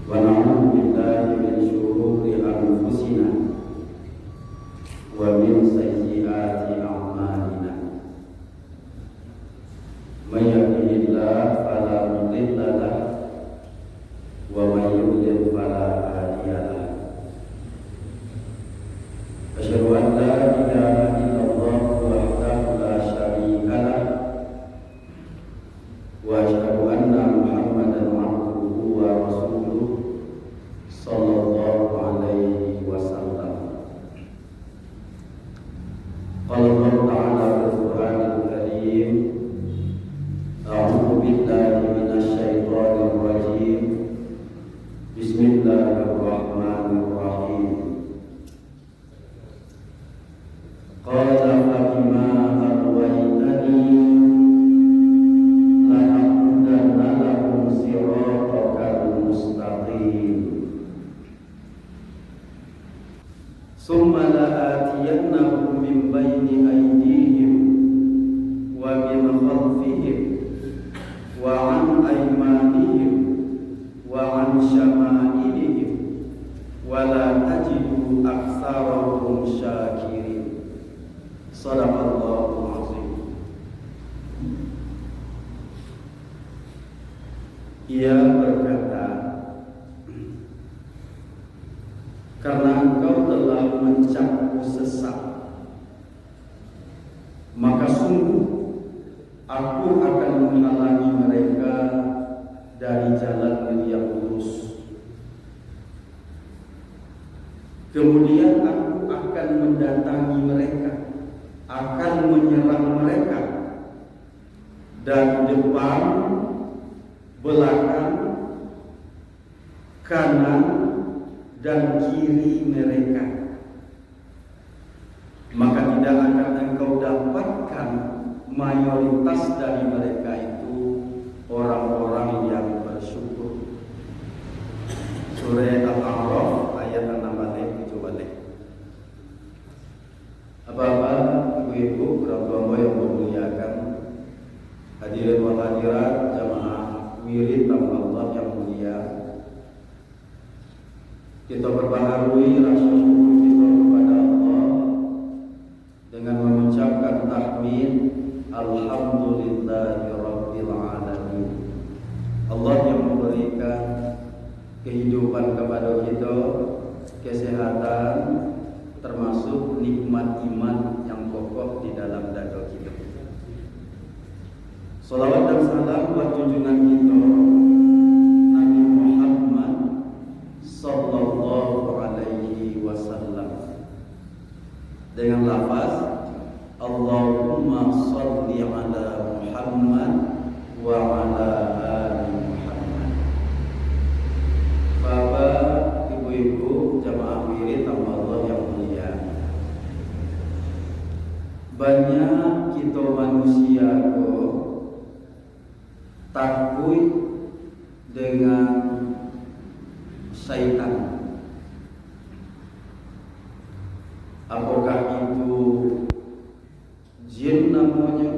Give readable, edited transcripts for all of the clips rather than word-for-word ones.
ونعوذ بالله من شرور أنفسنا ومن سيئات أعمالنا من يهده الله فلا مضل له ومن يضلل فلا هادي له أشهد أن لا إله إلا الله وحده لا شريك له وأشهد أن محمدا عبده ورسوله صلى الله عليه وسلم قال الله تعالى في القرآن الكريم أعوذ بالله من الشيطان الرجيم بسم الله الرحمن الرحيم قال فبما أغويتني لأقعدن لهم صراطك المستقيم ثم لآتينهم من بين أيديهم ومن خلفهم وعن أيمانهم وعن شمائلهم ولا تجد أكثرهم شاكرين صدق الله العظيم. Ia berkata, karena engkau telah mencapku sesat, maka sungguh aku akan menghalangi mereka dari jalan yang lurus. Kemudian aku akan mendatangi mereka, akan menyerang mereka dari depan, belakang, kanan, dan kiri mereka. Maka tidak akan engkau dapatkan mayoritas dari mereka itu orang-orang yang bersyukur. Surah Al-A'raf ayat 6 balik. Bapak, ibu-ibu, orang tua yang memuliakan, hadirin wa hadirat jamaah wirid Allah yang mulia, kita berbaharui rasa syukur kita kepada Allah dengan mengucapkan tahmid alhamdulillahirabbil alamin. Allah yang memberikan kehidupan kepada kita, kesehatan, termasuk nikmat iman yang kokoh di dalam dada kita. Salawat dan salam buat junjungan kita Nabi Muhammad sallallahu alaihi wasallam dengan lafaz Allahumma shalli ala Muhammad wa ala ali Muhammad. Bapak, ibu-ibu, jamaah wirid Allah yang mulia, banyak kita manusia takut dengan syaitan. Apakah itu jin namanya,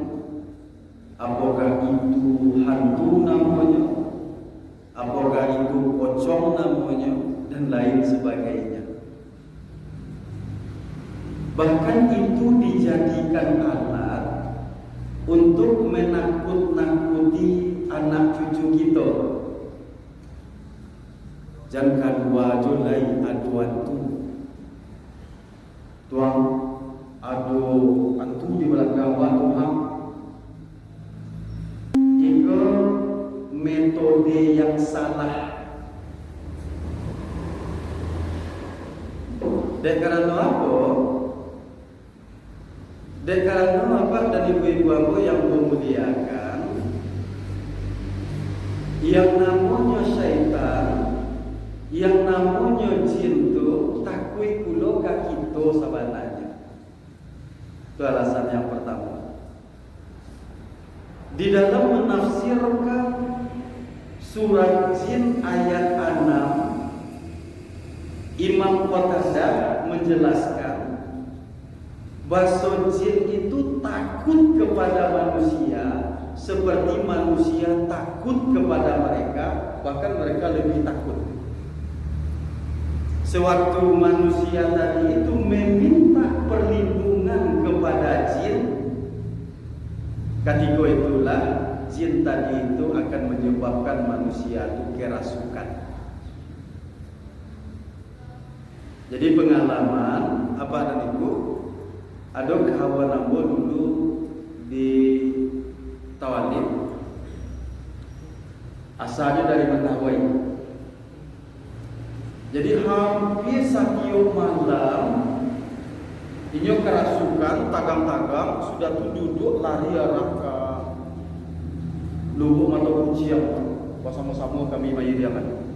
apakah itu hantu namanya, apakah itu pocong namanya, dan lain sebagainya. Bahkan itu dijadikan alat untuk menakut-nakuti anak cucu kita. Jangan wajulai aduan tu, tuang adu antu di belakang Tuhan. Jika metode yang salah. Dan karena apa? Dan karena apa? Dan ibu-ibu aku yang memuliakan, yang namanya syaitan, yang namanya jin itu takui kulo kaki to sabananya. Itu alasan yang pertama. Di dalam menafsirkan surat jin ayat 6, Imam Qatadah menjelaskan bahwa jin itu takut kepada manusia seperti manusia takut kepada mereka, bahkan mereka lebih takut. Sewaktu manusia tadi itu meminta perlindungan kepada jin, ketika itulah jin tadi itu akan menyebabkan manusia itu kerasukan. Jadi pengalaman apa dan itu, ada kawan ambo dulu di Tawalib, asalnya dari Mentawai. Jadi hampir setiap malam inyo kerasukan tagang-tagang sudah tuh duduk lari arah ke lubuk mata kuciang. Sama-sama kami main diaman.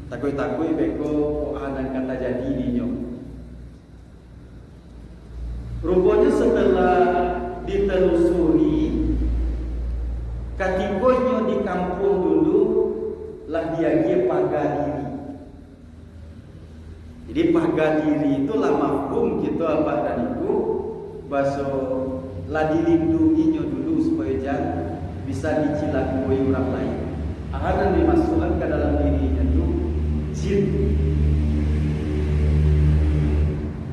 Takui-takui beko anak kata jadi inyo. Rupanya setelah ditelusuri, katikonya di kampung dulu lah dia paga diri. Jadi paga diri itu lah mafhum gitu apa dan itu baso lah dilindunginya dulu supaya jangan bisa dicilakui orang lain. Akan dimasukkan ke dalam dirinya itu jin.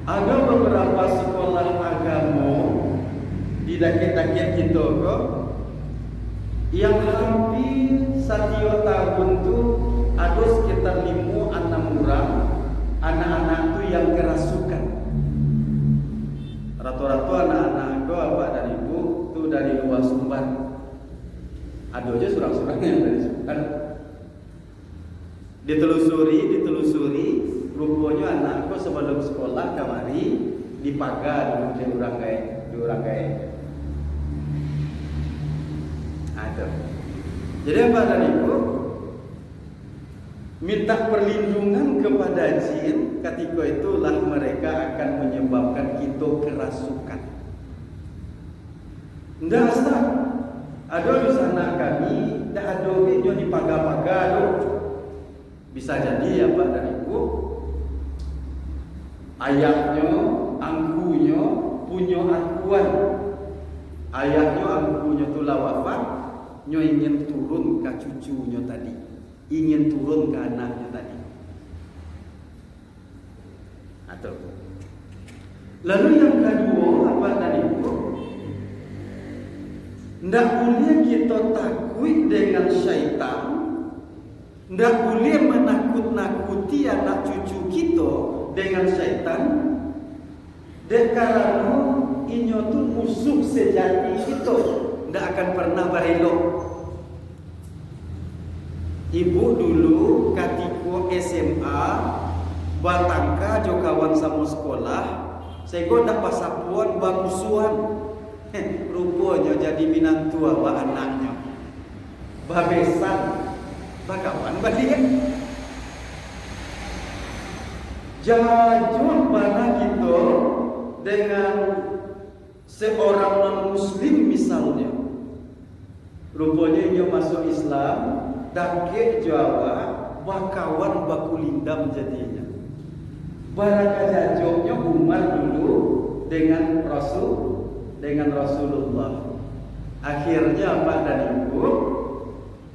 Ada beberapa sekolah agama di daket-daket kita kok yang hampir setiap tahun tu ada sekitar 5-6 orang anak-anak tu yang kerasukan. Rata-rata anak-anak aku apa dari ibu tu dari luar Sumbar. Ada aja surang-surang yang dari Sumbar. Ditelusuri, rupanya anakku sebelum sekolah kamari dipagar di orang gaya. Ada. Jadi apa tadi itu? Minta perlindungan kepada jin, ketika itulah mereka akan menyebabkan kita kerasukan. Ndak asal. Ada di sana kami, ndak ada video dipagar-pagar. Bisa jadi apa dari itu? Ayahnya, angkunya punya akuan. Ayahnya, angkunya tulah wafat, nyo ingin turun ke cucunya tadi, ingin turun ke anaknya tadi. Atau lalu yang kedua apa tadi itu? Ndak boleh kita takut dengan syaitan. Ndak boleh menakut-nakuti anak cucu kita dengan syaitan. Karena inyo tu musuh sejati kita, ndak akan pernah berelok. Ibu dulu ketika SMA batangka jo kawan sama sekolah, saya ndak pasapuan bamusuhan. Rupanya jadi minantu awak anaknya. Babesan bakawan balik. Jajur mana kita dengan seorang non-muslim misalnya. Rupanya dia masuk Islam, dake Jawa, bakawan bakulindam jadinya. Baraka jajoknya Umar dulu dengan Rasulullah. Akhirnya apa dan ibu?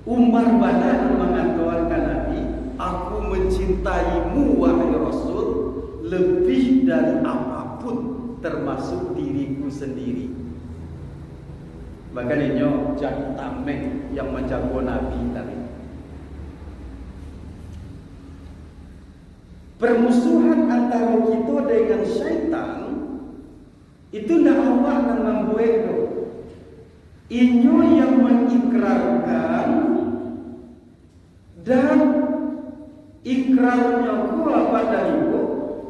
Umar banyak mengatakan Nabi, aku mencintaimu wahai Rasul lebih dari apapun termasuk diriku sendiri. Bahkan ini jadi tameng yang menjaga Nabi tadi. Permusuhan antara kita dengan syaitan itu tidak awak dan membuat. Inyo yang mengikrarkan dan ikrarnya ku apa dariku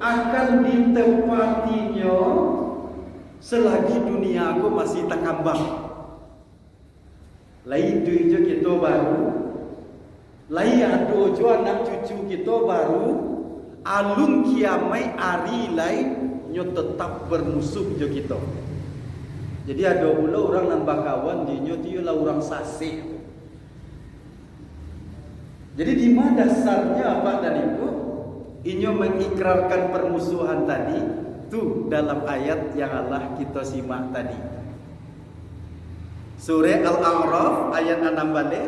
akan ditepatinya selagi dunia aku masih tak kambang. Lai duitnya kita baru, lai adojo anak cucu kita baru, alun kiamai ari lain nyo tetap bermusuh jo kita. Jadi ada pula orang nan bakawan dinyo dia lah orang sasih. Jadi di mana dasarnya apa dan itu? Inyo mengikrarkan permusuhan tadi tu dalam ayat yang Allah kita simak tadi. Surah Al-A'raf ayat 6 balik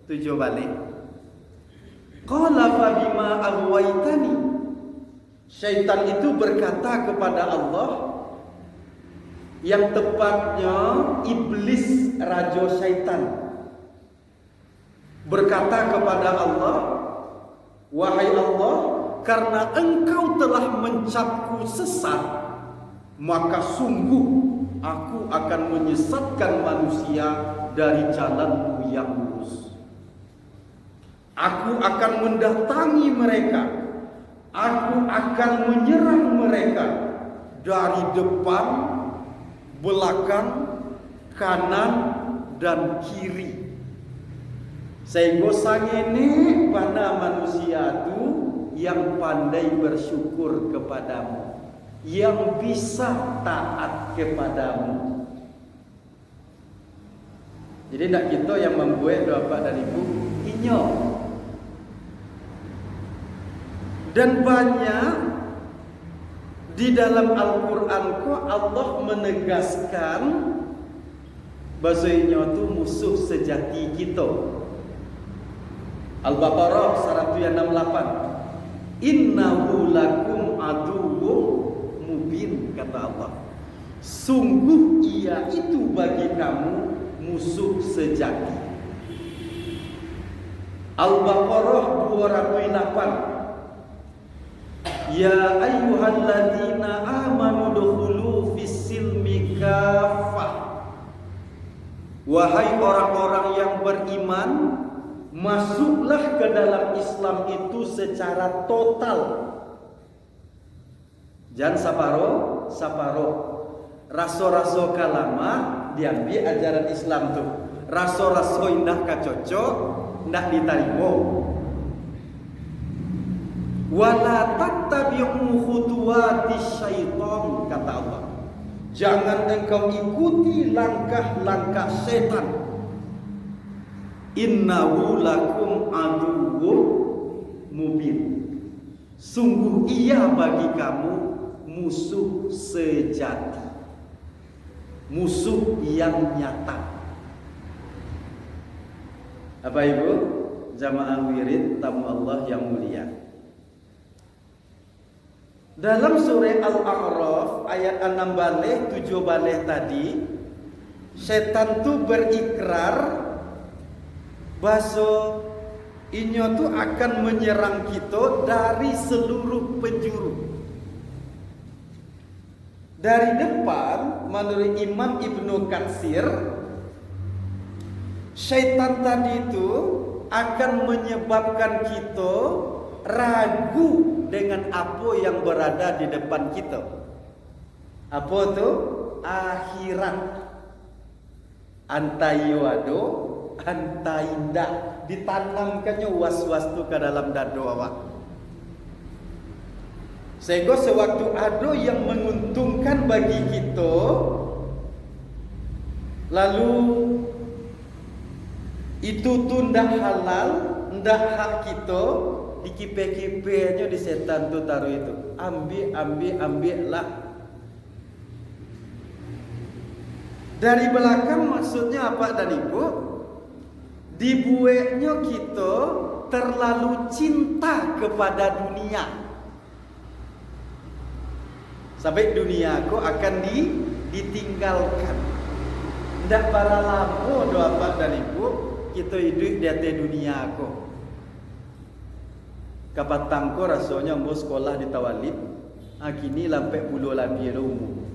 7 balik. Qala fa bima aghwaytani Syaitan itu berkata kepada Allah, yang tepatnya iblis raja syaitan berkata kepada Allah, wahai Allah, karena engkau telah mencapku sesat, maka sungguh aku akan menyesatkan manusia dari jalanmu yang lurus. Aku akan mendatangi mereka, aku akan menyerang mereka dari depan, belakang, kanan, dan kiri. Sehingga sangene pada manusia itu yang pandai bersyukur kepadamu, yang bisa taat kepadamu. Jadi nak kita yang membuat bapak dan ibu inyo. Dan banyak di dalam Al-Quran kok Allah menegaskan bahasa inyo tu musuh sejati kita. Al-Baqarah 168. Innahu lakum aduwwum mubin, kata Allah. Sungguh ia itu bagi kamu musuh sejati. Al-Baqarah 208. Ya ayyuhalladzina amanu dukhulu fis-silmi kaffah. Wahai orang-orang yang beriman, masuklah ke dalam Islam itu secara total. Jangan saparo. Raso-raso kalama diambil ajaran Islam tuh. Raso-raso indah kacocok ndak diterima. Wala tattabi'u khutuwatis syaitan, kata Allah. Jangan engkau ikuti langkah-langkah setan. Innahu lakum aduwwum mubin. Sungguh ia bagi kamu musuh sejati, musuh yang nyata. Apa ibu jamaah wirid tamu Allah yang mulia, dalam surah Al-A'raf ayat 6 baleh 7 baleh tadi, setan tu berikrar bahwa inyo tu akan menyerang kita dari seluruh penjuru. Dari depan, menurut Imam Ibnu Katsir, syaitan tadi itu akan menyebabkan kita ragu dengan apa yang berada di depan kita. Apa tu? Akhirat. Antayuado, antayindah, ditanamkannya was-was tu ke dalam dada awak. Sehingga sewaktu ada yang menguntungkan bagi kita, lalu itu tu ndak halal, ndak hak kita, dikipe-kipenya di setan tu taruh itu. Ambil lah. Dari belakang maksudnya apa dan ibu? Dibuatnya kita terlalu cinta kepada dunia. Sampai dunia aku akan ditinggalkan. Ndak para lama doa apa dan ibu kita hidup di atas dunia aku. Kapatang ko rasanya mau sekolah di Tawalib, kini lampai puluh lebih umur.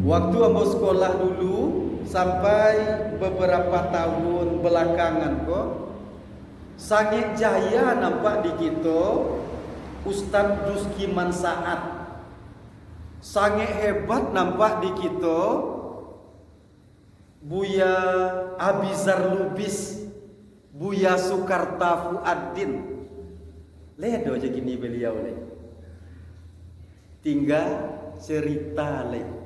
Waktu ambo sekolah dulu sampai beberapa tahun belakangan kok sangat jaya nampak di kita Ustadz Duski Mansaat. Sangat hebat nampak di kita Buya Abizar Lubis, Buya Sukarta Fuaddin. Ledo aja gini beliau le. Tinggal cerita le.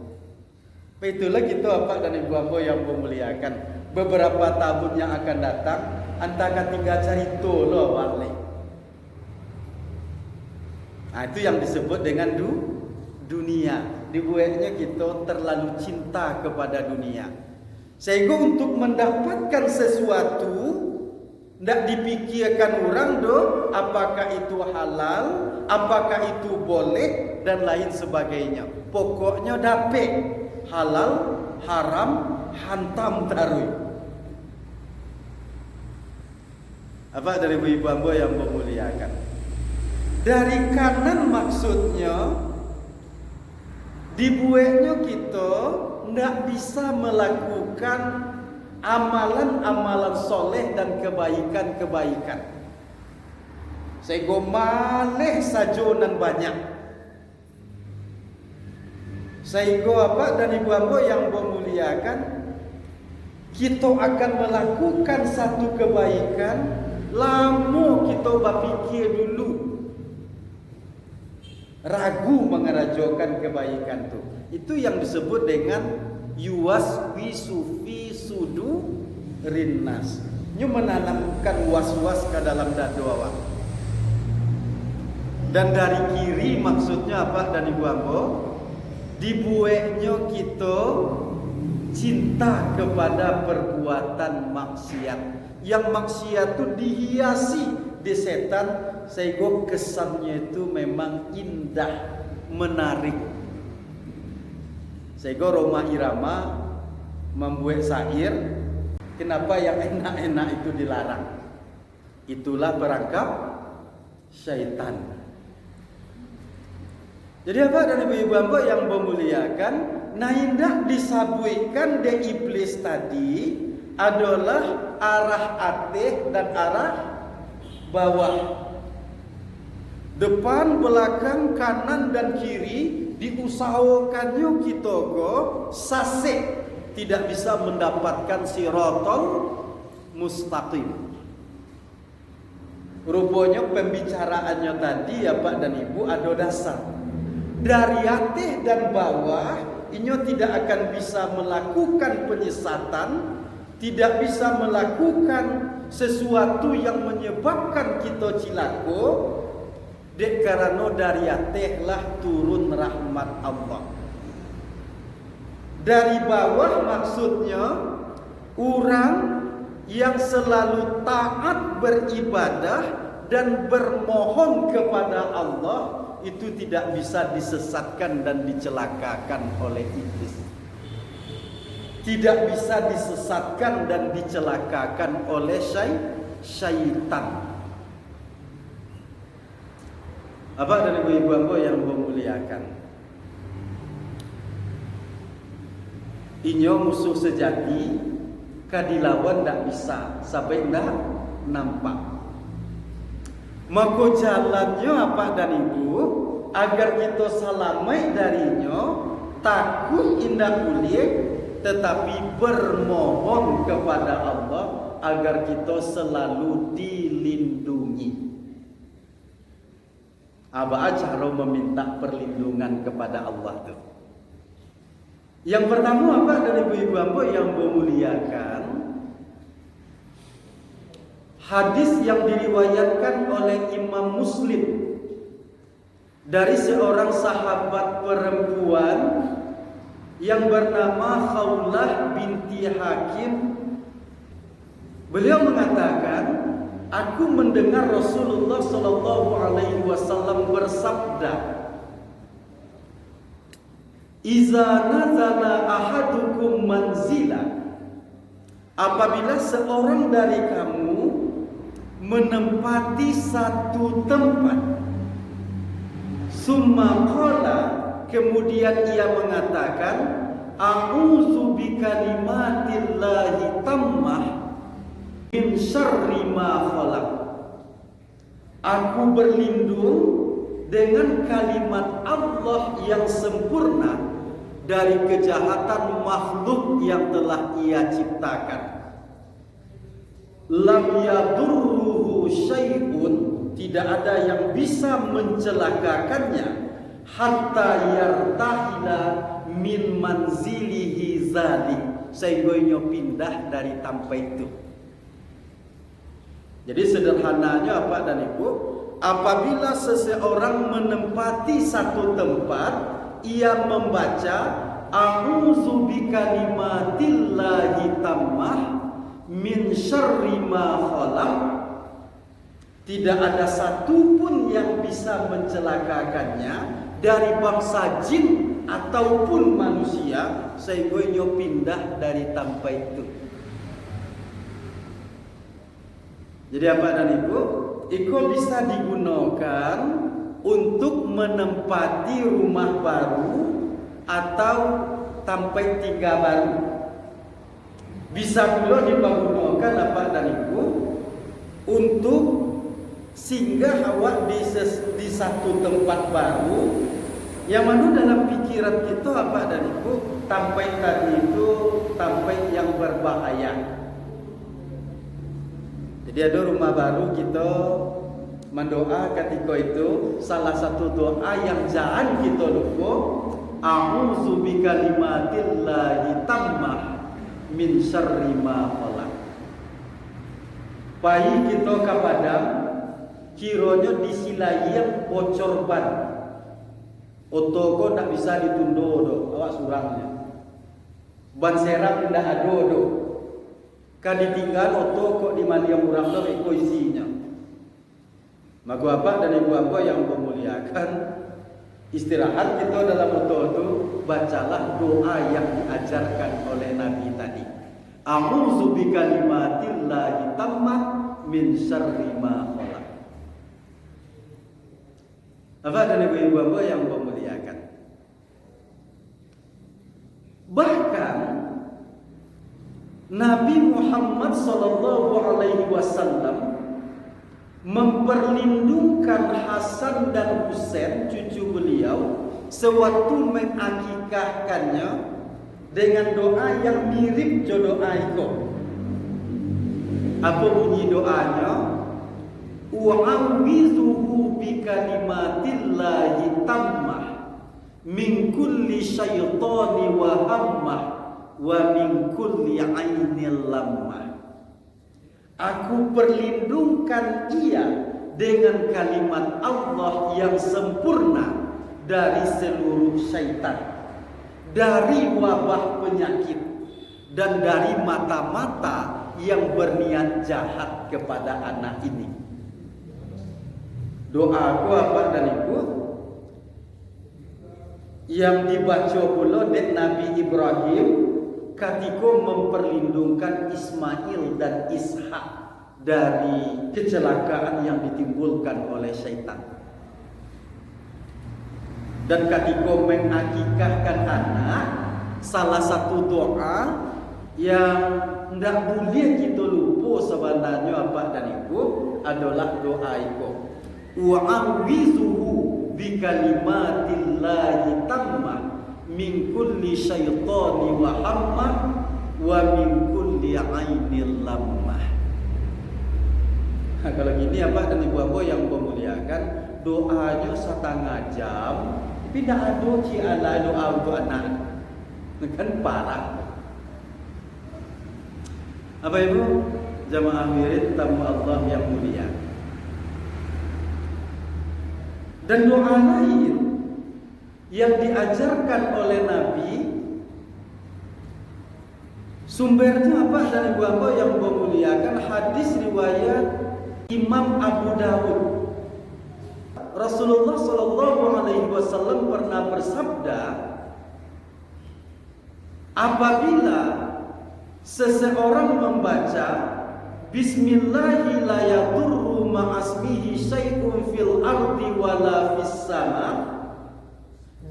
Itulah kita apa dan ibu ambo yang memuliakan. Beberapa tahun yang akan datang, antara tinggal cerita lo wale. Nah, itu yang disebut dengan dunia. Dibuatnya kita terlalu cinta kepada dunia. Sehingga untuk mendapatkan sesuatu, Ndak dipikirkan orang do, apakah itu halal, apakah itu boleh dan lain sebagainya. Pokoknya dapet halal, haram, hantam tarui. Apa dari ibu-ibu ambo yang memuliakan? Dari kanan maksudnya dibuatnya kita ndak bisa melakukan amalan-amalan soleh dan kebaikan-kebaikan. Sehingga malih sajonan banyak. Sehingga apa dan ibu ambo yang memuliakan, kita akan melakukan satu kebaikan, lama kita berpikir dulu, ragu mengerajokan kebaikan itu. Itu yang disebut dengan yuwaswisu fi sudurin nas. Ini menanamkan was-was ke dalam dada awak. Dan dari kiri maksudnya apa dan ibu ambo? Dibuatnya kita cinta kepada perbuatan maksiat. Yang maksiat itu dihiasi di setan sehingga kesannya itu memang indah, menarik. Sehingga Roma Irama membuat syair, kenapa yang enak-enak itu dilarang? Itulah perangkap syaitan. Jadi apa dari ibu ambo yang memuliakan, nah indah disabuikan de iblis tadi adalah arah atas dan arah bawah. Depan, belakang, kanan dan kiri diusahakannya kita go sasek tidak bisa mendapatkan siratal mustaqim. Rupanya pembicaraannya tadi ya Pak dan Ibu ada dasar. Dari atas dan bawah ini tidak akan bisa melakukan penyesatan, tidak bisa melakukan sesuatu yang menyebabkan kita cilaka, dek karena dari atas lah turun rahmat Allah. Dari bawah maksudnya orang yang selalu taat beribadah dan bermohon kepada Allah itu tidak bisa disesatkan dan dicelakakan oleh iblis. Tidak bisa disesatkan dan dicelakakan oleh syaitan. Apa dari ibu ambo yang memuliakan? Inyo musuh sejati kadilawan tidak bisa sampai tidak nampak. Maka jalannya apa dan ibu agar kita salamai darinya, takut indah kulit, tetapi bermohon kepada Allah agar kita selalu dilindungi. Apa cara meminta perlindungan kepada Allah itu? Yang pertama apa dari ibu-ibu ambo yang memuliakan? Hadis yang diriwayatkan oleh Imam Muslim dari seorang sahabat perempuan yang bernama Khawlah binti Hakim. Beliau mengatakan, aku mendengar Rasulullah sallallahu alaihi wasallam bersabda, "Iza nazala ahadukum manzila." Apabila seorang dari kamu menempati satu tempat, summa qala, kemudian ia mengatakan, a'udzu bikalimatillahi tammah min syarri ma khalaq. Aku berlindung dengan kalimat Allah yang sempurna dari kejahatan makhluk yang telah ia ciptakan. Lam yadurruhu syai'un, tidak ada yang bisa mencelakakannya, hatta yartahila min manzilihi zalik, sehingga pindah dari tempat itu. Jadi sederhananya apa dan Ibu, apabila seseorang menempati satu tempat, ia membaca a'udzu bikalimatillahi tammah min syarri ma khalaq, tidak ada satupun yang bisa mencelakakannya dari bangsa jin ataupun manusia sehingga nyo pindah dari tempat itu. Jadi apa dan ibu? Iko bisa digunakan untuk menempati rumah baru atau tempat tinggal baru. Bisa pula digunakan apa dan ibu untuk singgah awak di satu tempat baru yang mana dalam pikiran kita apa dan ibu tempat tadi itu tempat yang berbahaya. Jadi ada rumah baru kita mendoa ketika itu salah satu doa yang jangan kita lupa, a'udzu bikalimatillahi tammah min syarri ma khalaq. Pai kita kepada kiranya disilai yang bocor ban. Otoko tak bisa ditundo do, awak surangnya. Ban serap ndak ada do. Kan ditinggal otoko di mana yang murah do iko isinya. Maka bapak dan ibu bapak yang memuliakan, istirahat kita dalam oto itu bacalah doa yang diajarkan oleh Nabi tadi. A'udzu bikalimatillahi tammah min syarri ma khalaq. Bapak dan ibu bapak yang memuliakan. Bahkan Nabi Muhammad SAW memperlindungkan Hasan dan Husain cucu beliau sewaktu mengakikahkannya dengan doa yang mirip doa itu. Apa bunyi doanya? Wa'awizuhu bikalimatillahi tammah min kulli syaitani wa hammah wa min kulli ainil lammah. Aku perlindungkan ia dengan kalimat Allah yang sempurna dari seluruh syaitan, dari wabah penyakit, dan dari mata-mata yang berniat jahat kepada anak ini. Doa aku apa dan ibu yang dibaca pula dari Nabi Ibrahim ketika memperlindungkan Ismail dan Ishak dari kecelakaan yang ditimbulkan oleh syaitan. Dan ketika mengakikahkan anak, salah satu doa yang tidak boleh kita lupa sebenarnya apa dan ibu adalah doa itu. Wa'awizuhu bikalimatillahi tammah min kulli syaitani wa hammah wa min kulli ainil lammah. Kalau gini apa dan ibu apa yang memuliakan, doanya setengah jam tidak ada ciala doa untuk anak, kan parah. Apa ibu jamaah wirid tamu Allah yang mulia. Dan doa lain yang diajarkan oleh Nabi, sumbernya apa dan ibu apa yang memuliakan, hadis riwayat Imam Abu Dawud. Rasulullah SAW pernah bersabda, apabila seseorang membaca Bismillahi la yadurru ma'asmihi syai'un fil ardi wala fis sama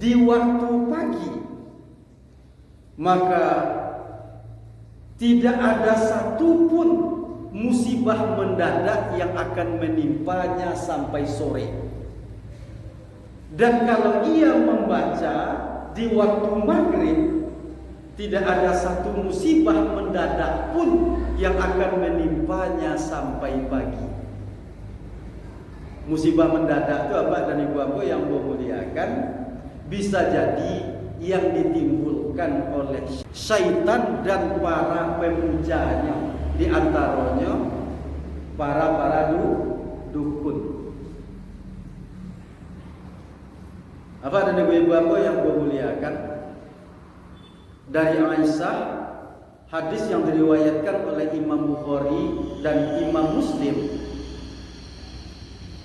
di waktu pagi, maka tidak ada satupun musibah mendadak yang akan menimpanya sampai sore. Dan kalau ia membaca di waktu maghrib, tidak ada satu musibah mendadak pun yang akan menimpanya sampai pagi. Musibah mendadak itu apa dan ibu apa yang memuliakan? Bisa jadi yang ditimbulkan oleh syaitan dan para pemujanya, di antaranya para dukun. Apa dan ibu apa yang memuliakan? Dari Aisyah Hadis yang diriwayatkan oleh Imam Bukhari dan Imam Muslim.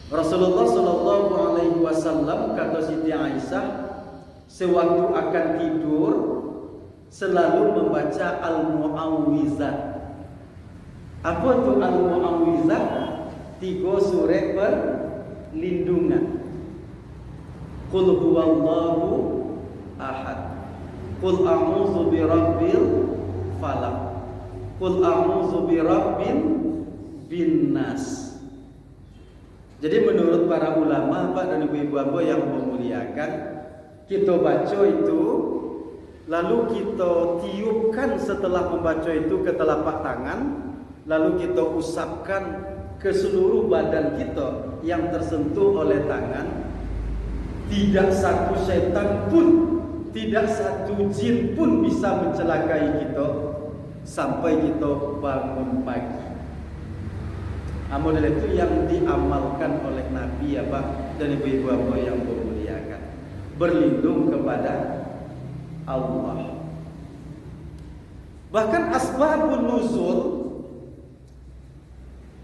Rasulullah Shallallahu Alaihi Wasallam, kata Siti Aisyah, sewaktu akan tidur selalu membaca Al-Mu'awwizat. Apa itu Al-Mu'awwizat? 3 surah perlindungan. Qul huwallahu ahad, Qul a'udzu birabbil falaq, Qul a'udzu birabbin binnas. Jadi menurut para ulama, Pak dan Ibu-ibu yang memuliakan, kita baca itu lalu kita tiupkan setelah membaca itu ke telapak tangan, lalu kita usapkan ke seluruh badan kita yang tersentuh oleh tangan. Tidak satu syaitan pun, tidak satu jin pun bisa mencelakai kita sampai kita bangun pagi. Model itu yang diamalkan oleh Nabi ya Pak dan Ibu-ibu yang memuliakan. Berlindung kepada Allah. Bahkan asbabun nuzul,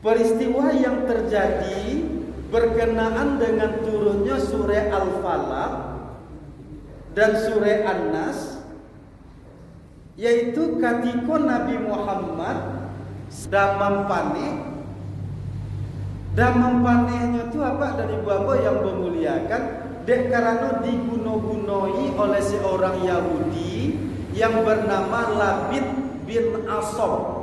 peristiwa yang terjadi berkenaan dengan turunnya surah Al-Falaq dan surah An-Nas, yaitu ketika Nabi Muhammad damam panehnya itu apa dari Bapak yang memuliakan, dek karena diguna-gunoi oleh seorang Yahudi yang bernama Labid bin Asom.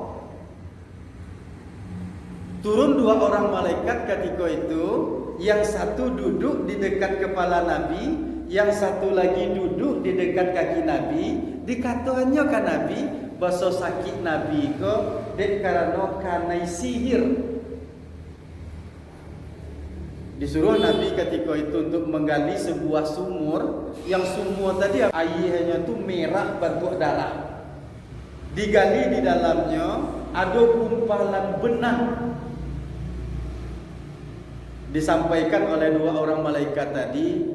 Turun 2 orang malaikat ketika itu, yang satu duduk di dekat kepala Nabi, yang satu lagi duduk di dekat kaki Nabi. Dikataannya kan Nabi, bahasa sakit Nabi ke dek karena kanai sihir. Disuruh Nabi ketika itu untuk menggali sebuah sumur, yang sumur tadi airnya itu merah bentuk darah. Digali di dalamnya ada gumpalan benang. Disampaikan oleh 2 orang malaikat tadi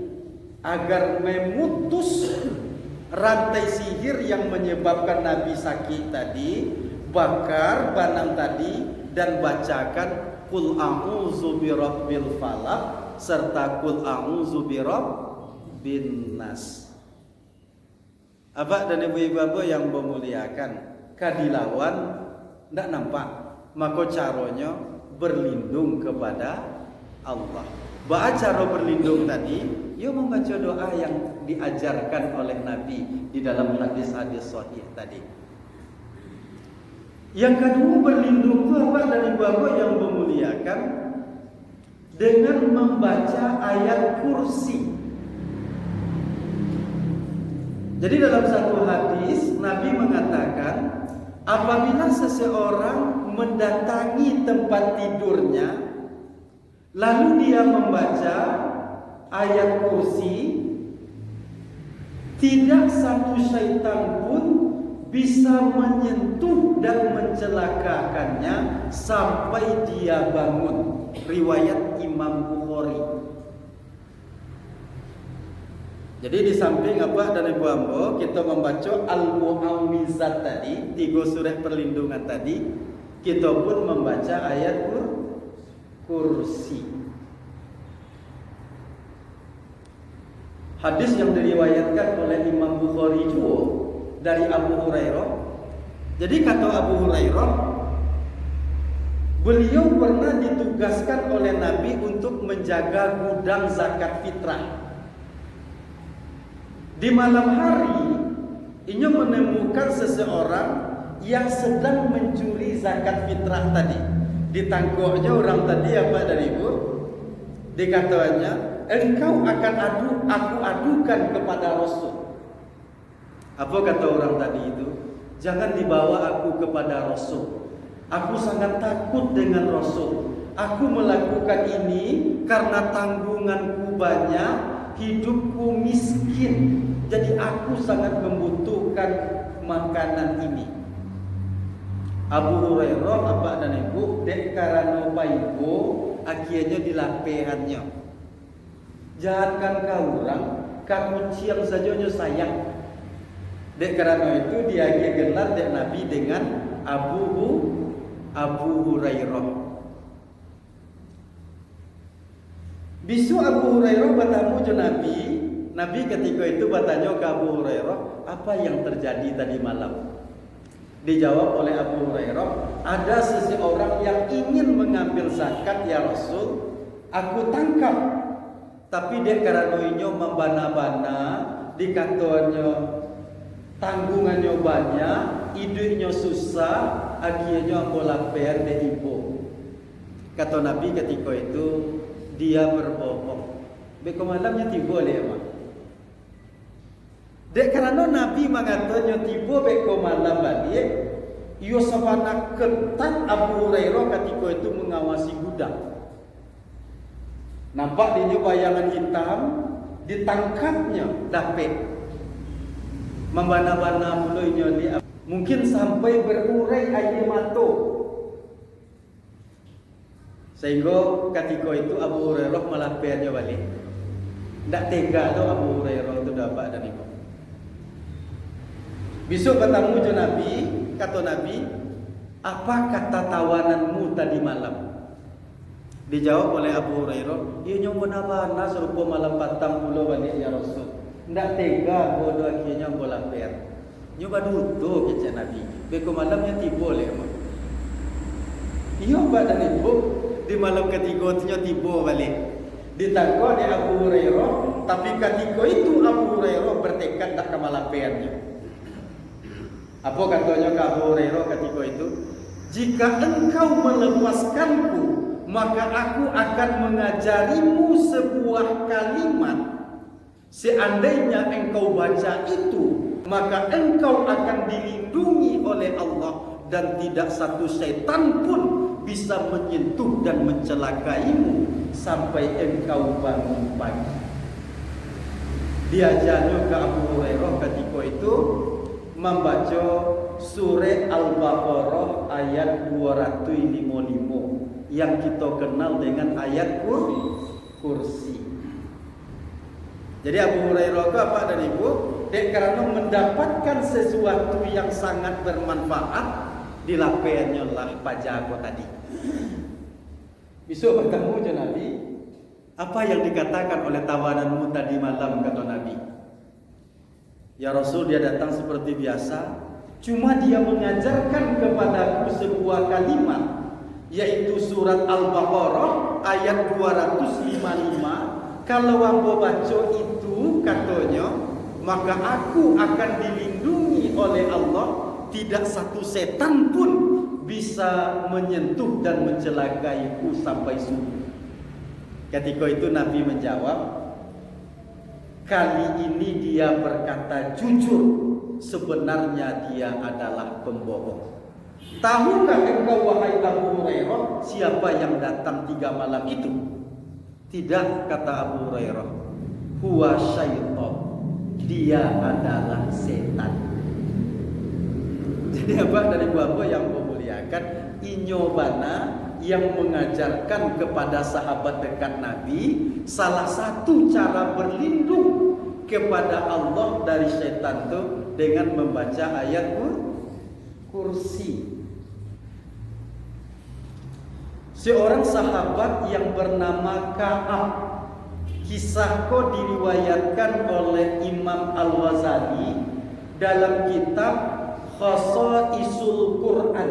agar memutus rantai sihir yang menyebabkan Nabi sakit tadi, bakar benang tadi dan bacakan Qul a'udzu birabbil falaq serta Qul a'udzu birabbin nas. Abah dan ibu-ibu yang memuliakan, kadilawan ndak nampak, maka caranya berlindung kepada Allah. Cara berlindung tadi, ia membaca doa yang diajarkan oleh Nabi di dalam hadis-hadis sahih tadi. Yang kedua, berlindung itu apa dari Bapak yang memuliakan, dengan membaca ayat kursi. Jadi dalam satu hadis Nabi mengatakan, apabila seseorang mendatangi tempat tidurnya lalu dia membaca ayat kursi, tidak satu syaitan pun bisa menyentuh dan mencelakakannya sampai dia bangun. Riwayat Imam Bukhari. Jadi di samping apa dan Ibu Ambo, kita membaca Al-Mu'awwizat tadi, 3 surah perlindungan tadi, kita pun membaca ayat kursi. Hadis yang diriwayatkan oleh Imam Bukhari juga dari Abu Hurairah. Jadi kata Abu Hurairah, beliau pernah ditugaskan oleh Nabi untuk menjaga gudang zakat fitrah. Di malam hari, ia menemukan seseorang yang sedang mencuri zakat fitrah tadi. Ditangkapnya orang tadi apa dari Ibu? Dikatakannya, engkau akan aku adukan kepada Rasul. Apa kata orang tadi itu? Jangan dibawa aku kepada Rasul. Aku sangat takut dengan Rasul. Aku melakukan ini karena tanggunganku banyak, hidupku miskin. Jadi aku sangat membutuhkan makanan ini. Abu Hurairah apa dan Ibu dek karena paipo akhirnya dilapehannya. Jangankan kau orang, kamu siang saja sayang. Dek karena itu dia gelar dek Nabi dengan Abu Hurairah. Bisu Abu Hurairah bertemu jo Nabi. Nabi ketika itu bertanya ke Abu Hurairah, apa yang terjadi tadi malam? Dijawab oleh Abu Hurairah, ada seseorang yang ingin mengambil zakat ya Rasul, aku tangkap. Tapi dia karenanya membana-bana, dikatanya tanggungannya banyak, idenya susah, akhirnya aku lapar de ibu. Kata Nabi ketika itu, dia berbohong. Beko malamnya tiba oleh mak. Dek karena Nabi mengatakan tiba beko malam balik, ia sabana ketat Abu Hurairah ketika itu mengawasi budak. Nampak dia bayangan hitam, ditangkapnya dapet. Membana-bana mulainya dia. Mungkin sampai berurai air mata. Sehingga ketika itu Abu Hurairah melapornya balik. Tak tega tu Abu Hurairah itu dapat dari itu. Besok bertemu dengan Nabi, kata Nabi, apa kata tawananmu tadi malam? Dijawab oleh Abu Hurairah, ia nyoba nabana serupa malam patang puluh balik ya Rasul. Tak tega bodoh akhirnya bola per. Nyoba duduk kecek Nabi. Beko malamnya tiba oleh mak. Ia badan ibu di malam ketiga tiba balik. Ditangkap oleh Abu Hurairah, tapi ketika itu Abu Hurairah bertekad tak ke malapernya. Apa katanya ke Abu Hurairah ketika itu? Jika engkau melepaskanku, maka aku akan mengajarimu sebuah kalimat. Seandainya engkau baca itu, maka engkau akan dilindungi oleh Allah dan tidak satu syaitan pun bisa menyentuh dan mencelakaimu sampai engkau bangun pagi. Diajarnya ke Abu Hurairah ketika itu membaca surah Al-Baqarah ayat 255 yang kita kenal dengan ayat kursi. Jadi Abu Hurairah itu apa dan ibu? Dia karena mendapatkan sesuatu yang sangat bermanfaat, dilapainya lah pajago tadi. Besok bertemu dengan Nabi, apa yang dikatakan oleh tawananmu tadi malam, kata Nabi. Ya Rasul, dia datang seperti biasa, cuma dia mengajarkan kepadaku sebuah kalimat, yaitu surat Al-Baqarah ayat 255. Kalau aku baca itu, katanya, maka aku akan dilindungi oleh Allah, tidak satu setan pun bisa menyentuh dan mencelakaiku sampai subuh. Ketika itu Nabi menjawab, kali ini dia berkata jujur, sebenarnya dia adalah pembohong. Tahukah engkau wahai Abu Hurairah siapa yang datang 3 malam itu? Tidak, kata Abu Hurairah. Huwa syaitan. Dia adalah setan. Jadi apa dari bapak yang memuliakan? Inyobana yang mengajarkan kepada sahabat dekat Nabi salah satu cara berlindung kepada Allah dari syaitan itu dengan membaca ayat kursi. Seorang sahabat yang bernama Ka'ab, kisahnya diriwayatkan oleh Imam Al-Ghazali dalam kitab Khasaisul Quran.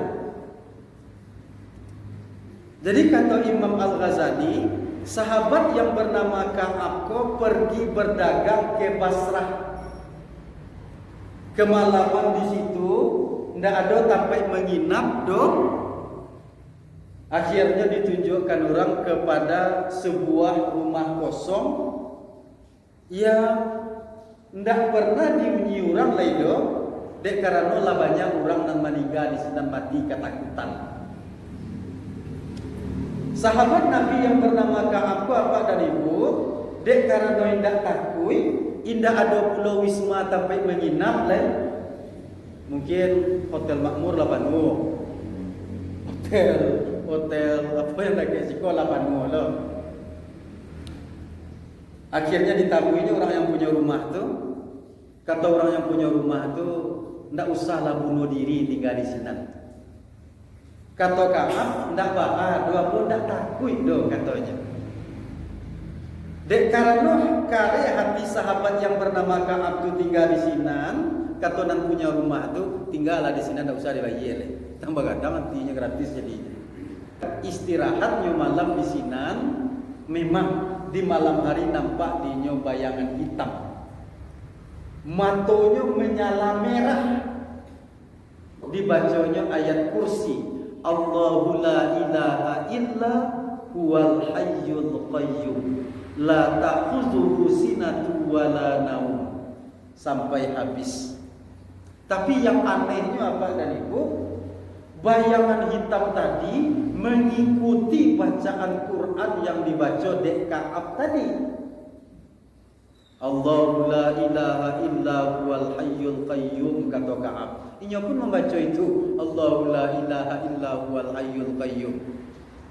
Jadi kata Imam Al-Ghazali, sahabat yang bernama Ka'ab pergi berdagang ke Basrah. Kemalaman di situ, tidak ada tempat menginap dong. Akhirnya ditunjukkan orang kepada sebuah rumah kosong yang tidak pernah dihuni orang lain dong. Dek karena lah banyak orang yang meninggal di sana mati ketakutan. Sahabat Nabi yang bernama Ka'ab apa dan ibu, dek karena tidak takut, tidak ada pulau wisma tempat menginap lain. Mungkin Hotel Makmur Lapanmu, hotel apa yang lagi sekolah Lapanmu loh. Akhirnya ditabuinya orang yang punya rumah tu, Kata orang yang punya rumah itu, ndak usahlah bunuh diri tinggal di sini. Kata Ka'ab, ndak apa, dua pun ndak takut do katanya. Dek karena kare hati sahabat yang bernama Ka'ab itu tinggal di sini, kata nan punya rumah itu tinggallah di sini, ndak usah dibayar. Tambah kadang nantinya gratis jadi. Istirahatnya malam di sini, memang di malam hari nampak dinyo bayangan hitam. Matonya menyala merah. Dibacanya ayat kursi. Allahu la ilaha illa huwal hayyul qayyum. La ta'khudhuhu sinatun wa la naum. Sampai habis. Tapi yang anehnya apa dan Ibu? Bayangan hitam tadi mengikuti bacaan Quran yang dibaca dek Ka'ab tadi. Allahu la ilaha illa huwal hayyul qayyum, kata Ka'ab. Inya pun membaca itu, Allahu la ilaha illa huwal hayyul qayyum.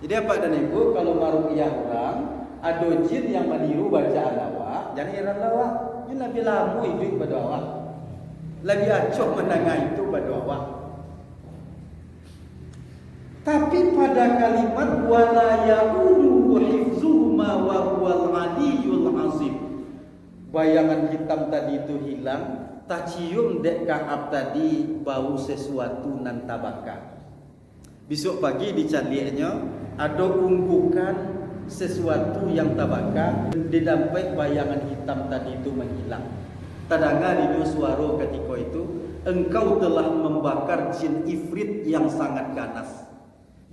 Jadi apa dan Ibu, kalau maruqyah orang ada jin yang meniru bacaan awak, jangan heran awak. Ini lebih lama hidup pada awak. Lebih acok mendengar itu pada awak. Tapi pada kalimat wala ya'uduhu hifzuhuma wa huwal aliyyul azim. Bayangan hitam tadi itu hilang, tak cium dek Ka'ab tadi bau sesuatu nan tabaka. Besok pagi dicarinya ada unggukan sesuatu yang tabaka, didapat bayangan hitam tadi itu menghilang. Terdengar di suara ketika itu, engkau telah membakar jin ifrit yang sangat ganas.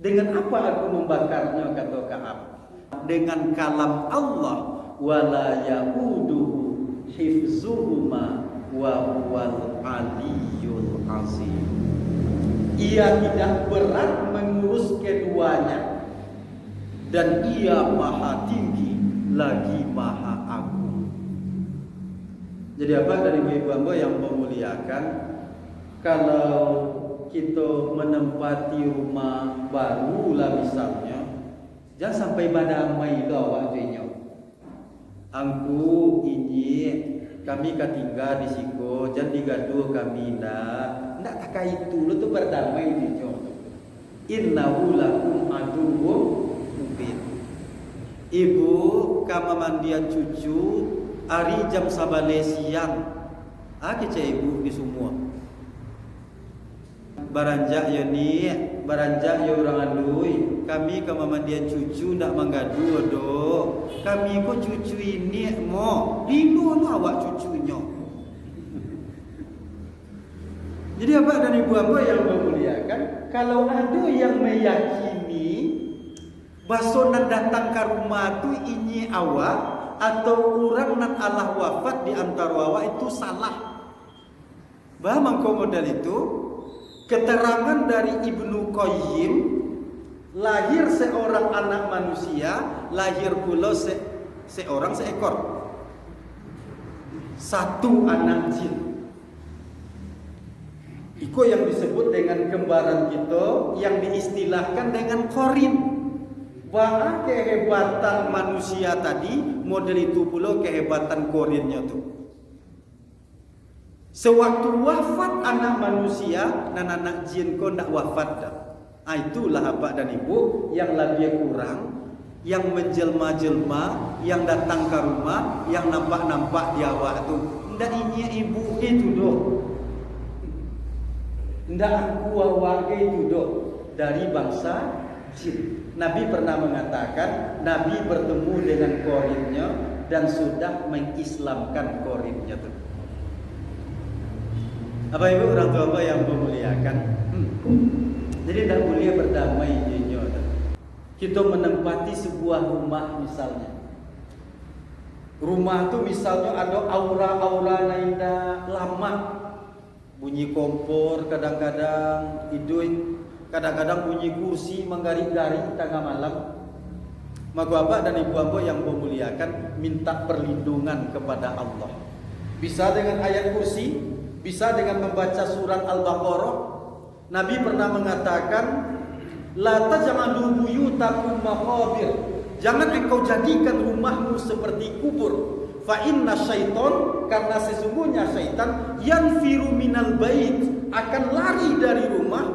Dengan apa aku membakarnya, kata Ka'ab? Dengan kalam Allah, wala ya'uduhu hifzuhuma wa huwal aliyyul azim. Ia tidak berat mengurus keduanya, dan ia maha tinggi lagi maha agung. Jadi apa dari ibu hamba yang memuliakan, kalau kita menempati rumah baru lah misalnya, jangan sampai badamai itu awak tuanya. Angku ini kami katinggal di siko, jangan digaduh kami ndak tak itu lu tu berdamai di nyo. Innahu lakum aduwwum mubin. Ibu kama mandian cucu hari jam sabale siang. Kece ibu di semua. Baranjak ya ni, baranjak ya orang adui. Kami kama mandian cucu ndak menggaduh do. Kami ko cucu ini mo rindu lu awak cucunya. Jadi apa dan ibu apa yang memuliakan, kalau ada yang meyakini baso nan datang ke rumah tu ini awak atau orang nan Allah wafat di antara awak itu salah. Bah mangko model itu keterangan dari Ibnu Qayyim, lahir seorang anak manusia, lahir pula seorang seekor. Satu anak jin. Iko yang disebut dengan kembaran kita, yang diistilahkan dengan korin. Bahwa kehebatan manusia tadi, model itu pula kehebatan korinnya tu. Sewaktu wafat anak manusia dan anak jin kau nak wafat dah. Itulah bapak dan ibu yang lebih kurang, yang menjelma-jelma, yang datang ke rumah, yang nampak-nampak di awak tu. Ndak ini ibu itu doh. Ndak aku awak itu doh dari bangsa jin. Nabi pernah mengatakan, Nabi bertemu dengan korinnya dan sudah mengislamkan korinnya tu. Apa ibu orang tua apa yang memuliakan? Jadi tidak boleh berdamai dinyo. Kita menempati sebuah rumah misalnya. Rumah tu misalnya ada aura-aura nainda lama. Bunyi kompor kadang-kadang idui, kadang-kadang bunyi kursi menggaring-garing tengah malam. Maka bapak dan ibu hamba yang memuliakan minta perlindungan kepada Allah. Bisa dengan ayat kursi, bisa dengan membaca surat Al-Baqarah. Nabi pernah mengatakan, la taj'alu buyutakum maqabir. Jangan engkau jadikan rumahmu seperti kubur. Fa inna syaiton, karena sesungguhnya syaitan yanfiru minal bait, akan lari dari rumah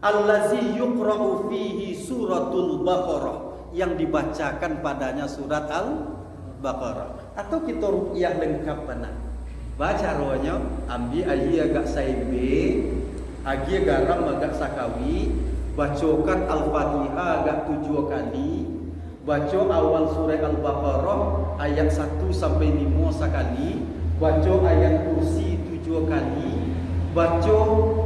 allazi yuqra'u fihi suratul Baqarah, yang dibacakan padanya surat Al-Baqarah. Atau kita ruqyah lengkap benar. Baca rohnya, ambil aji agak saibe, agi garam agak sakawi, bacakan Al-Fatihah agak 7 kali, baca awal surah Al-Baqarah ayat 1 sampai 5 sekali, baca ayat kursi 7 kali, baca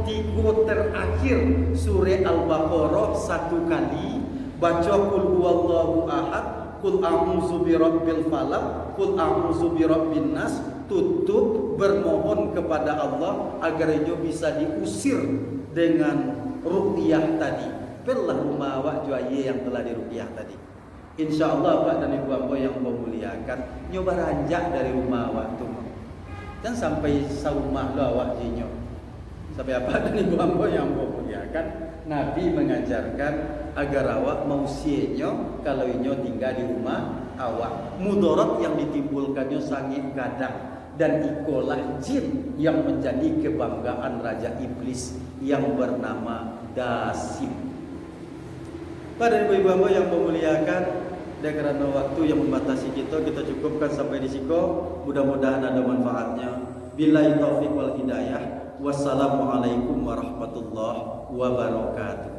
3 terakhir surah Al-Baqarah 1 kali, baca qul huwallahu ahad, qul a'udzu birabbil falaq, qul a'udzu birabbin nas, tutup bermohon kepada Allah agar ia bisa diusir dengan ruqyah tadi. Pilih rumah awak juaya yang telah diruqyah tadi. InsyaAllah Pak dan Ibu Ambo yang memuliakan, nyoba ranjak dari rumah awak tu. Dan sampai saumah lo awak jinyo. Sampai apa dan Ibu Ambo yang memuliakan, Nabi mengajarkan agar awak mausienyo kalau inyo tinggal di rumah awak. Mudarat yang ditimbulkannya sangat gadang, dan ikolah jin yang menjadi kebanggaan Raja Iblis yang bernama Dasim. Pada ibu-ibu hamba yang memuliakan, dan karena waktu yang membatasi kita cukupkan sampai di sini. Mudah-mudahan ada manfaatnya. Billahi taufiq wal hidayah. Wassalamualaikum warahmatullahi wabarakatuh.